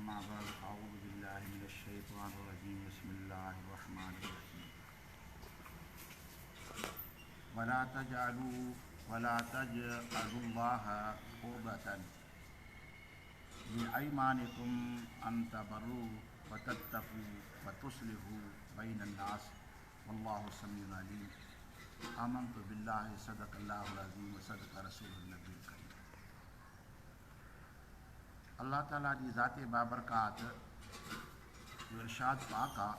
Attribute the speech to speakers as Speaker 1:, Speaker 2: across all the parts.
Speaker 1: अम्मा बाद अऊज़ु बिल्लाहि मिनश शैतानिर रजीम बिस्मिल्लाहिर रहमानिर रहीम वला तजअलुल्लाह क़ुरबतन लिअयमानिकुम अन तबर्रु व तत्तक़ू व तुस्लिहू बैनन नास वल्लाहु समीउन अलीम। आमन्तु बिल्लाहि सदक़ल्लाहुल अज़ीम व सदक़ रसूलुन नबील करीम। अल्लाह ताला जी ज़ाते बाबरकात जो इरशाद पाक आहे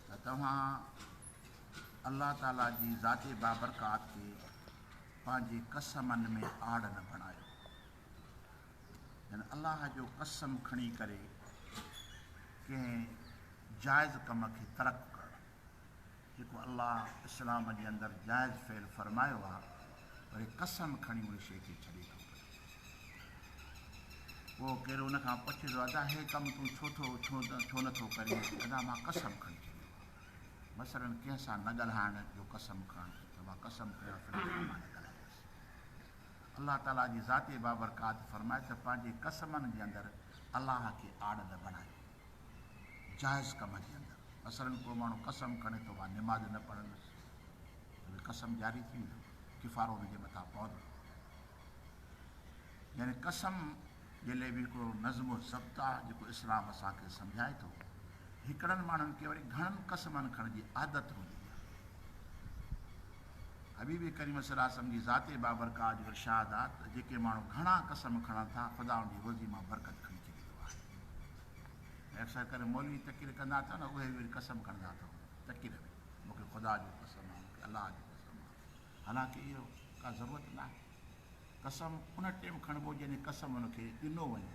Speaker 1: त तव्हां अल्लाह ताला जी ज़ाते बाबरकात खे पंहिंजे कसमनि में आड़ न बणायो। यानी अल्लाह जो कसम खणी करे कंहिं जाइज़ कम खे तर्क करणु, जेको अल्लाह इस्लाम जे अंदरि जाइज़ फ़इल फ़रमायो आहे, वरी कसम खणी उन शइ खे छॾे थो करे। पोइ कहिड़ो उन खां पुछे थो, अदा हे कमु तूं छो नथो करे? अदा मां कसम खणी छॾियो। मसलन कंहिं सां न ॻाल्हाइण जो कसम खणणु, त मां कसम कयां मां न ॻाल्हाईंदुसि। अल्लाह ताला जी ज़ाते बाबरकात फ़रमाए त पंहिंजे कसमनि जे अंदरि अल्लाह खे आड़ न बणायो। जाइज़ कम जे अंदरि मसलन को माण्हू कसम खणे थो मां निमाज़ न पढ़ंदुसि, त कसम जारी थी वेंदो, किफ़ारो हुनजे मथां पवंदो। यानी कसम जे लाइ बि हिकिड़ो नज़्म ज़ब्त आहे जेको इस्लाम असांखे सम्झाए थो। हिकिड़नि माण्हुनि खे वरी घणनि कसमनि खणण जी आदत हूंदी आहे। हबीब करीम सल्लल्लाहु अलैहि वसल्लम जी ज़ाते बाबरकात जो इरशाद आहे त जेके माण्हू घणा कसम खणनि था, ख़ुदा उन जी रोज़ी मां बरकत खणी छॾींदो आहे। अक्सर करे मौलवी तकीर कंदा अथव न, उहे वरी कसम खणंदा अथव तकीर में, मूंखे ख़ुदा जो कसम आहे, मूंखे अलाह जो कसम आहे। हालांकि इहो का ज़रूरत न आहे। कसम उन टाइम खणिबो जॾहिं कसम हुनखे ॾिनो वञे,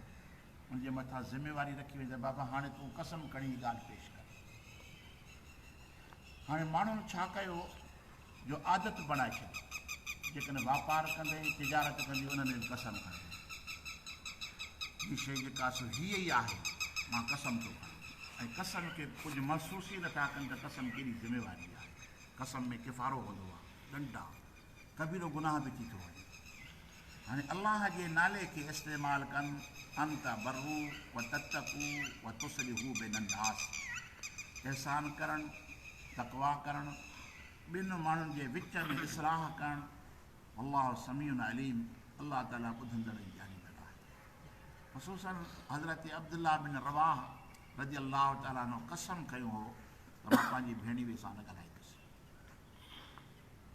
Speaker 1: उनजे मथां ज़िमेवारी रखी वञे त बाबा हाणे तूं कसम खणी ॻाल्हि पेश कर। हाणे माण्हुनि छा कयो जो आदत बणाए छॾी, जेकॾहिं वापारु कंदे तिजारत कंदे उन्हनि में कसम खणंदे, हीअ शइ जेका सो हीअ ई आहे, मां कसम थो खणां। ऐं कसम खे कुझु महसूस ई नथा कनि त कसम केॾी ज़िमेवारी आहे। कसम में किफ़ारो हूंदो आहे, ॾंड आहे, कबीरो गुनाह बि थी थो वञे। हाणे अल्लाह जे नाले खे इस्तेमालु कनि, अन तबर्रु व तत्तक़ू व तुस्लिहू बैनन नास, एहसान करणु, तक़वा करणु, ॿिनि माण्हुनि जे विच में इस्लाह करणु। अल्लाह समीउन अलीम, अल्लाह ताला ॿुधंदड़ ऐं ॼाणींदड़ आहे। ख़ुसूसन हज़रत अब्दुल्लाह बिन रवाह रज़ी अल्लाह ताला नो कसम खयो हो त मां पंहिंजी भेणीअ सां न ॻाल्हाईंदुसि,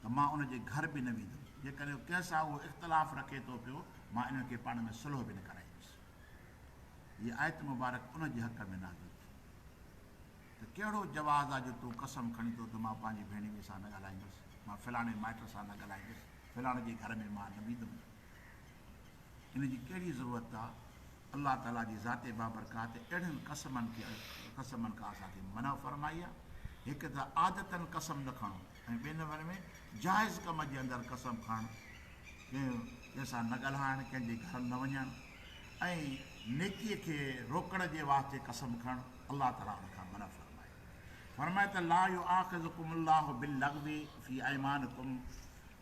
Speaker 1: त मां उनजे घर बि न वेंदुमि। जेकॾहिं कंहिंसां उहो इख़्तिलाफ़ रखे थो पियो, मां इन्हनि खे पाण में सुलह बि न कराईंदुसि। हीअ आयत मुबारक उनजे हक़ में नाज़िल थी त कहिड़ो जवाज़ आहे जो तूं कसम खणी थो त मां पंहिंजी भेणीअ सां न ॻाल्हाईंदुसि, मां फलाणे माइट सां न ॻाल्हाईंदुसि, फलाणे जे घर में मां न वेंदुमि। इन जी कहिड़ी ज़रूरत आहे? अल्लाह ताला जी ज़ाते बाबरकात अहिड़ियुनि कसमनि खां असांखे मना फ़रमाई आहे। हिकु त आदतनि कसम न खणो, ऐं ॿिए नंबर में जाइज़ कम जे अंदरि कसम खणणु, कंहिंसां न ॻाल्हाइणु, कंहिंजे घर न वञणु, ऐं नेकीअ खे रोकण जे वास्ते कसम खणणु। अल्लाह ताला हुन खां मना फ़रमाए त ला युआख़िज़ुकुमुल्लाहु बिल्लग़्वी फ़ी अयमानिकुम।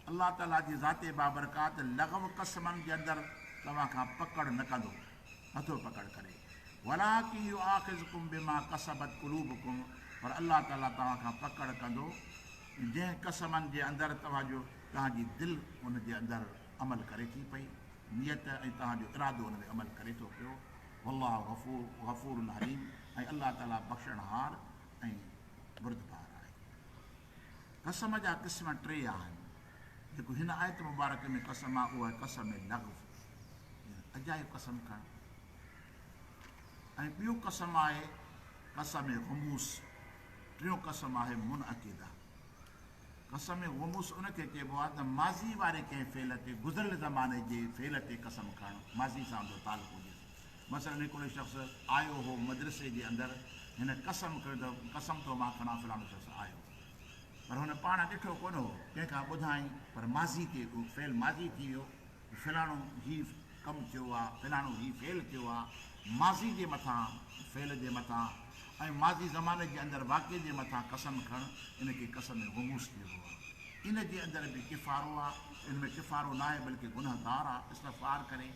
Speaker 1: अल्लाह ताला जी ज़ाते बाबरकात लग़व कसमनि जे अंदरि तव्हां खां पकड़ न कंदो, नथो पकड़ करे। वलाकिन युआख़िज़ुकुम बिमा कसबत क़ुलूबुकुम, पर अल्लाह ताला तव्हां खां पकड़ कंदो जंहिं कसमनि जे अंदरि तव्हांजी दिलि उन जे अंदरि अमल करे थी पई, नियत ऐं तव्हांजो इरादो हुन में अमल करे थो पियो। वल्लाहु गफ़ूरुन हलीम, ऐं अल्लाह ताला बख़्शणहार ऐं बुरदबार आहे। कसम जा क़िस्म टे आहिनि। जेको हिन आयत मुबारक में कसम आहे, उहा कसम लग़व, अजायो कसम खणणु। ऐं ॿियो कसम आहे कसम ग़मूस। टियों कसम आहे मुनअक़िदा। कसम ग़मूस उनखे चइबो आहे त माज़ी वारे कंहिं फेल ते, गुज़िरियल ज़माने जे फेल ते कसम खणणु, माज़ी सां जो तालुक़ु हुजे। मसइलनि हिकिड़ो शख़्स आयो हो मदरसे जे अंदरि, हिन कसम कयो त कसम थो मां खणां फलाणो शख़्स आयो, पर हुन पाण ॾिठो कोन हो, कंहिंखां ॿुधाई, पर माज़ी ते उहो फेल माज़ी थी वियो। फलाणो हीउ कमु थियो आहे, फलाणो हीउ फेल थियो आहे, माज़ी जे मथां, फेल जे मथां ऐं माज़ी ज़माने जे अंदरि वाक़े जे मथां कसम खणणु, इनखे कसम ग़मूस चइबो आहे। इन जे अंदरि बि किफ़ारो आहे, इन में किफ़ारो न आहे बल्कि गुनहगार आहे, इस्तग़फ़ार करे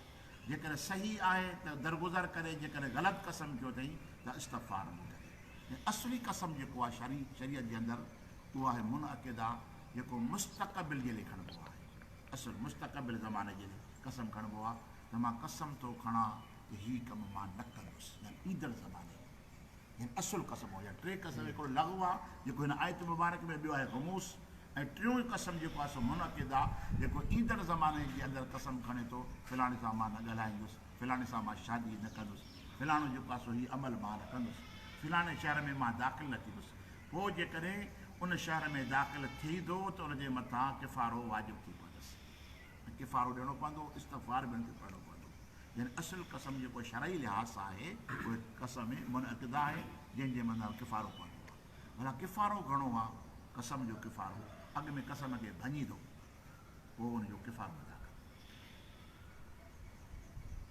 Speaker 1: जेकॾहिं सही आहे त दरगुज़र करे, जेकॾहिं ग़लति क़सम कयो अथई त इस्तग़फ़ार न करे। ऐं असली क़सम जेको आहे शरीयत जे अंदरि उहो आहे मुनअक़िदा, जेको मुस्तक़बिल जे लाइ खणिबो आहे। असुल मुस्तक़बिल ज़माने जे लाइ क़सम खणिबो आहे त मां क़सम थो खणा त हीउ कमु मां न कंदुसि, यानी ईंदड़ ज़माने यानी असुल क़सम हो। या टे क़सम, हिकिड़ो लॻो आहे जेको हिन आयत मुबारक में, ॿियो आहे ख़मूस, ऐं टियों क़सम जेको आहे सो मुनअक़िद आहे, जेको ईंदड़ ज़माने जे अंदरि क़सम खणे थो फ़लाणे सां मां न ॻाल्हाईंदुसि, फ़लाणे सां मां शादी न कंदुसि, फ़लाणो जेको आहे सो हीउ अमल मां न कंदुसि, फ़लाणे शहर में मां दाख़िल न थींदुसि। पोइ जेकॾहिं उन शहर में दाख़िल थींदो त उनजे मथां किफ़ारो वाजिबु थी पवंदुसि, किफ़ारो ॾियणो पवंदो, इस्तग़फ़ार बि करिणो पवंदो। यानी असुल क़सम जेको शरई लिहाज़ सां आहे उहे क़सम मुनअक़िद आहे, जंहिंजे मथां किफ़ारो पवंदो आहे। भला किफ़ारो घणो आहे? क़सम जो किफ़ारो अॻ में क़सम खे भञी थो, पोइ हुनजो किफ़ारो अदा करे।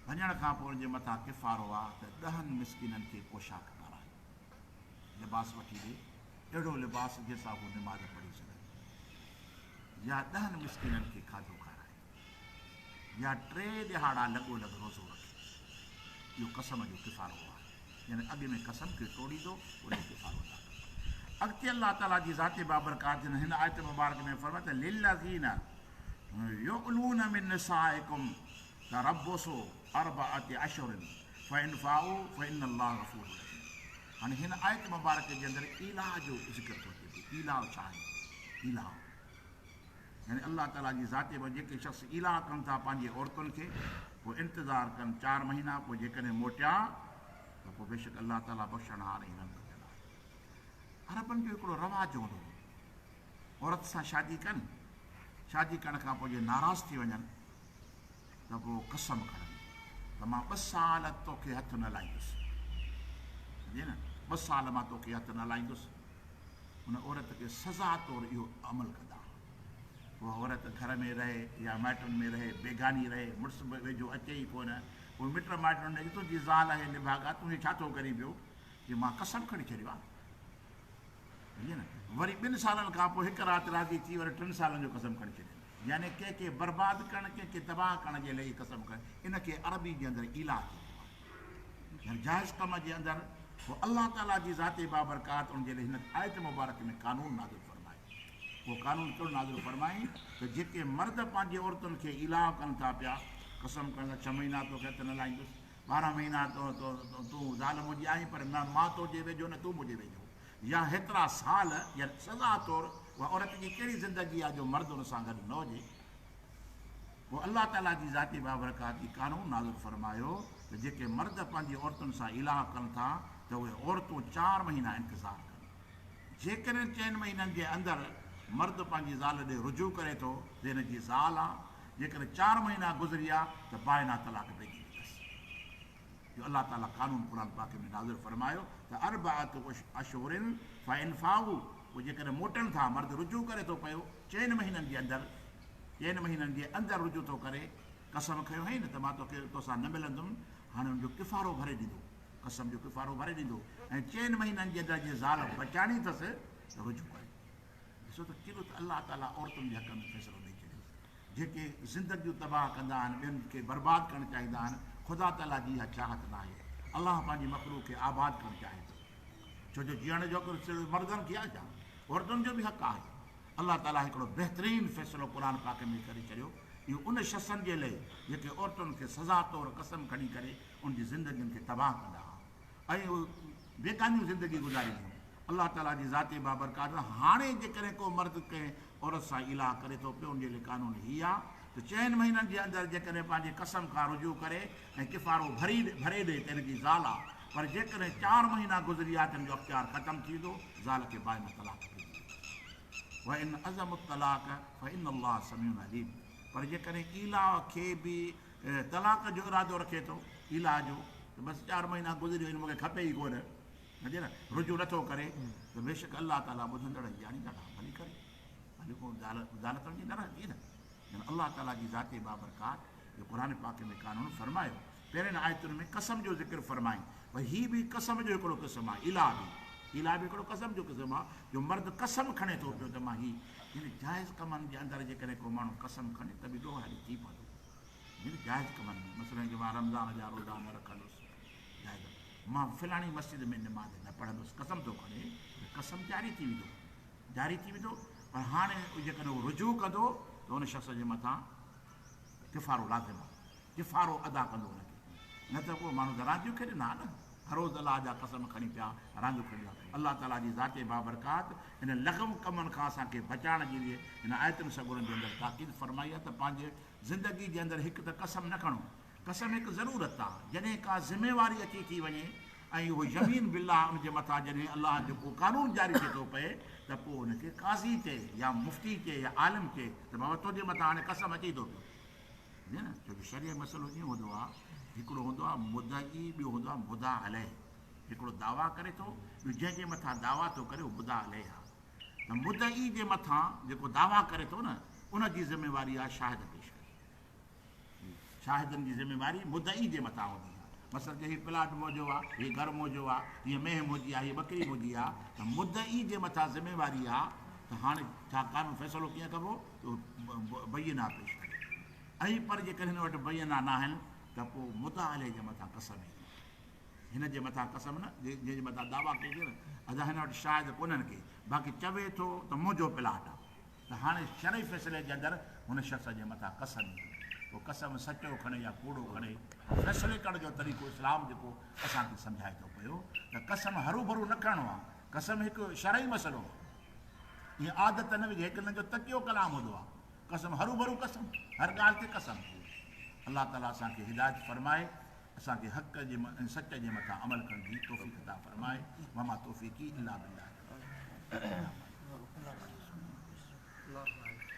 Speaker 1: भञण खां पोइ हुनजे मथां किफ़ारो आहे त 10 मिस्किननि खे पोशाक पाराए, लिबास वठी ॾे, अहिड़ो लिबास जंहिंसां हू निमाज़ पढ़ी सघे, या 10 मिस्किननि खे खाधो खाराए, या 3 ॾिहाड़ा लॻो लॻ रोज़ो रखे। इहो क़सम जो किफ़ारो आहे। यानी अॻ में क़सम खे तोड़ींदो, उनजो किफ़ारो अदा करे। अॻिते अलाह ताला जी ज़ाती बाबरकात हिन आयत मुबारक में फरमाए त लिल्लज़ीना युअलून मिन निसाइकुम तरब्बुसु अर्बअति अशहुरिन फ़इन फ़ाउ फ़इन्नल्लाह गफ़ूरुर रहीम। हाणे हिन आयत मुबारक जे अंदरि इलाह जो ज़िक्र थो थिए। इलाह छा आहे? इलाह यानी अलाह ताला जी ज़ाती में जेके शख़्स इलाह कनि था पंहिंजी औरतुनि खे, पोइ इंतज़ारु कनि 4 महीना, पोइ जेकॾहिं मोटिया त पोइ बेशक अलाह ताला बख़्शणहार इन्हनि खे आहे। अरबनि जो हिकिड़ो रवाजु हूंदो हो, औरत सां शादी कनि, शादी करण खां पोइ जे नाराज़ थी वञनि त पोइ क़सम खणनि त मां 2 साल तोखे हथु न लाहींदुसि, सम्झे न, 2 साल मां तोखे हथु न लाहींदुसि। हुन औरत खे सज़ा तौरु इहो अमल कंदा। उहा औरत घर में रहे या माइटनि में रहे, बेगानी रहे, मुड़ुसु वेझो अचे ई कोन, पोइ मिट माइटनि ॾे तुंहिंजी ज़ाल आहे निभागा, तुंहिंजे छा थो करी पियो, की मां क़सम खणी छॾियो आहे, सम्झे न। वरी 2 सालनि खां पोइ हिकु राति राज़ी थी वरी 3 सालनि जो क़सम खणी छॾियो। यानी कंहिंखे बर्बादु करणु, कंहिंखे तबाह करण जे लाइ क़सम खणे, इनखे अरबी जे अंदरि इलाह चइबो आहे। यानी जाइज़ कम जे अंदरि पोइ अलाह ताला जी ज़ाती बाबरकात उनजे लाइ हिन आयत मुबारक में कानून नाज़िल फरमाए। उहो कानून कहिड़ो नाज़िल फरमाई त जेके मर्द पंहिंजे औरतुनि खे इलाह कनि था पिया, क़सम कनि था 6 महीना तोखे हथु न लाहींदुसि, 12 महीना तूं ज़ाल मुंहिंजी आहीं पर न मां तुंहिंजे वेझो न तूं मुंहिंजे वेझो, या हेतिरा साल, या सज़ा तौरु उहा औरत जी कहिड़ी ज़िंदगी आहे जो मर्द हुन सां गॾु न हुजे। पोइ अलाह ताला जी ज़ाती बाबरकात जी कानून नाज़िल फरमायो त जेके मर्द पंहिंजी औरतुनि सां इलाह कनि था त उहे औरतूं 4 महीना इंतज़ारु कनि। जेकॾहिं 4 महीननि जे अंदरि मर्द पंहिंजी ज़ाल ॾे रुजू करे थो त हिन जी ज़ाल आहे, जेकॾहिं 4 महीना गुज़री विया त बाइना तलाक पइजी वेंदसि। इहो अलाह ताला कानून क़ुर पाक में नाज़िल फरमायो त अर्बअतु अशहुरिन फ़इन फ़ाउ, पोइ जेकॾहिं मोटनि था, मर्द रुजू करे थो पियो 4 महीननि जे अंदरि, 4 महीननि जे अंदरि रुजू थो करे, क़सम खयो हुई न त मां तोसां न मिलंदुमि, हाणे हुनजो किफ़ारो भरे ॾींदो, क़सम जो किफ़ारो भरे ॾींदो, ऐं 4 महीननि जे अंदरि जीअं ज़ाल बचाइणी अथसि त रुजू करे। ॾिसो त कहिड़ो त अलाह ताला औरतुनि जे हक़ में फ़ैसिलो ॾेई छॾियो। जेके ज़िंदगियूं तबाह कंदा आहिनि, ॿियनि खे बर्बादु करणु चाहींदा आहिनि, ख़ुदा ताला जी इहा चाहत न आहे। अलाह पंहिंजी मख़लूक़ खे आबादु करणु चाहे थो, छो जो जीअण जो सिर्फ़ु मर्दनि खे आहे छा, औरतुनि जो बि हक़ु आहे। अलाह ताला हिकिड़ो बहितरीनु फ़ैसिलो क़ुर पाक में करे छॾियो। इहो उन शख़्सनि जे लाइ जेके औरतुनि खे सज़ा तौरु क़सम खणी करे उनजी ज़िंदगियुनि खे तबाह कंदा हुआ ऐं उहे बेकानियूं ज़िंदगी गुज़ारींदियूं। अलाह ताला जी ज़ाती बाबरकात हाणे जेकॾहिं को मर्द कंहिं औरत सां इलाह करे थो पियो, उनजे लाइ कानून हीअ आहे त 4 महीननि जे अंदरि जेकॾहिं पंहिंजे क़सम खां रुजू करे ऐं किफ़ारो भरे ॾे त हिनजी ज़ाल आहे, पर जेकॾहिं 4 महीना गुज़री विया त हिन जो अख़्तियार ख़तमु थी वेंदो, ज़ाल खे बाइना तलाक थी वेंदो। वइन अज़म तलाक फ़इन्नल्लाह समीउन अलीम। पर जेकॾहिं इलाह खे बि तलाक जो इरादो रखे थो, इलाह जो, त बसि 4 महीना गुज़री वञे मूंखे खपे ई कोन, सम्झे न, रुजू नथो करे, त बेशक अलाह ताला ॿुधंदड़ ॼाणींदड़ आहे, भली करे, भली को ज़ाल तुंहिंजी न रहंदी न। अलाह ताला जी ज़ाती बाबरकात जो क़ुर पाक में कानून फरमायो। पहिरियों आयतुनि में कसम जो ज़िक्र फरमाई, भई हीअ बि कसम जो हिकिड़ो क़िस्म आहे, इलाह बि हिकिड़ो कसम जो क़िस्म आहे जो मर्द कसम खणे थो पियो त मां हीअ। जाइज़ कमनि जे अंदरि जेकॾहिं को माण्हू कसम खणे त बि ॾोह हली थी पवंदो, जाइज़ कमनि में, मसइलन कि मां रमज़ान जा रोज़ा न रखंदुसि, जाइज़ मां फ़लाणी मस्जिद में निमाज़ न पढ़ंदुसि, कसम थो खणे, कसम जारी थी वेंदो, पर हाणे जेकॾहिं उहो रुजू कंदो त हुन शख़्स जे मथां किफ़ारो लाज़िम आहे, किफ़ारो अदा कंदो हुनखे, न त पोइ माण्हू त रांदियूं खेॾंदा न, हर रोज़ अलाह जा कसम खणी पिया रांदियूं खेॾंदा। अलाह ताला जी ज़ाते बाबरकात इन लग़म कमनि खां असांखे बचाइण जे लिए हिन आयतुनि सगुरनि जे अंदरि ताक़ीद फरमाई आहे त पंहिंजे ज़िंदगी जे अंदरि हिकु त कसम न खणो, कसम हिकु ज़रूरत आहे, जॾहिं का ज़िमेवारी अची थी वञे ऐं उहो यमीन बिल्लाह उनजे मथां जॾहिं अलाह जेको कानून जारी थिए थो पए त पोइ हुनखे काज़ी चए या मुफ़्ती चए या आलिम चए त बाबा तुंहिंजे मथां हाणे कसम अची थो पियो, न छोकी शरीअ मसइलो ईअं हूंदो आहे, हिकिड़ो हूंदो आहे मुदई, ॿियो हूंदो आहे मुदा अलह, हिकिड़ो दावा करे थो, ॿियो जंहिंजे मथां दावा थो करे उहो मुदा अलह आहे, त मुदई जे मथां जेको दावा करे थो न उनजी ज़िमेवारी आहे शाहिद पेश करे, शाहिदनि जी ज़िमेवारी मुदई जे मथां हूंदी आहे, मसइलो जे हीउ प्लाट मुंहिंजो आहे, हीउ घरु मुंहिंजो आहे, हीअ मेंह मुंहिंजी आहे, हीअ बकरी मुंहिंजी आहे, त मुदई जे मथां ज़िमेवारी आहे त हाणे छा कानून फ़ैसिलो कीअं कबो त बयना पेश करे, ऐं पर जेकॾहिं हिन वटि बयना न आहिनि त पोइ मुदा अलह जे मथां कसम ईंदी, हिन जे मथां कसम न, जंहिंजे मथां दावा कजे न, अदा हिन वटि शायदि कोन्हनि के, बाक़ी चवे थो त मुंहिंजो प्लाट आहे, त हाणे शरई फ़ैसिले जे अंदरि हुन शख़्स जे मथां कसम ईंदी, पोइ कसम सचो खणे या कूड़ो खणे, फ़ैसिले करण जो तरीक़ो इस्लाम जेको असांखे सम्झाए थो पियो त कसम हरू भरू न खणणो आहे, कसम हिकु शरई मसइलो, ईअं आदत न विझे, हिकु हिन जो तकियो कलाम हूंदो आहे, कसम हरू भरू कसम, हर ॻाल्हि ते कसम, अलाह ताला असांखे हिदायत फरमाए, असांखे हक़ जे सच जे मथां अमल करण जी तौफ़ीक़ अता फरमाए, वमा तौफ़ीक़ी इल्ला बिल्लाह।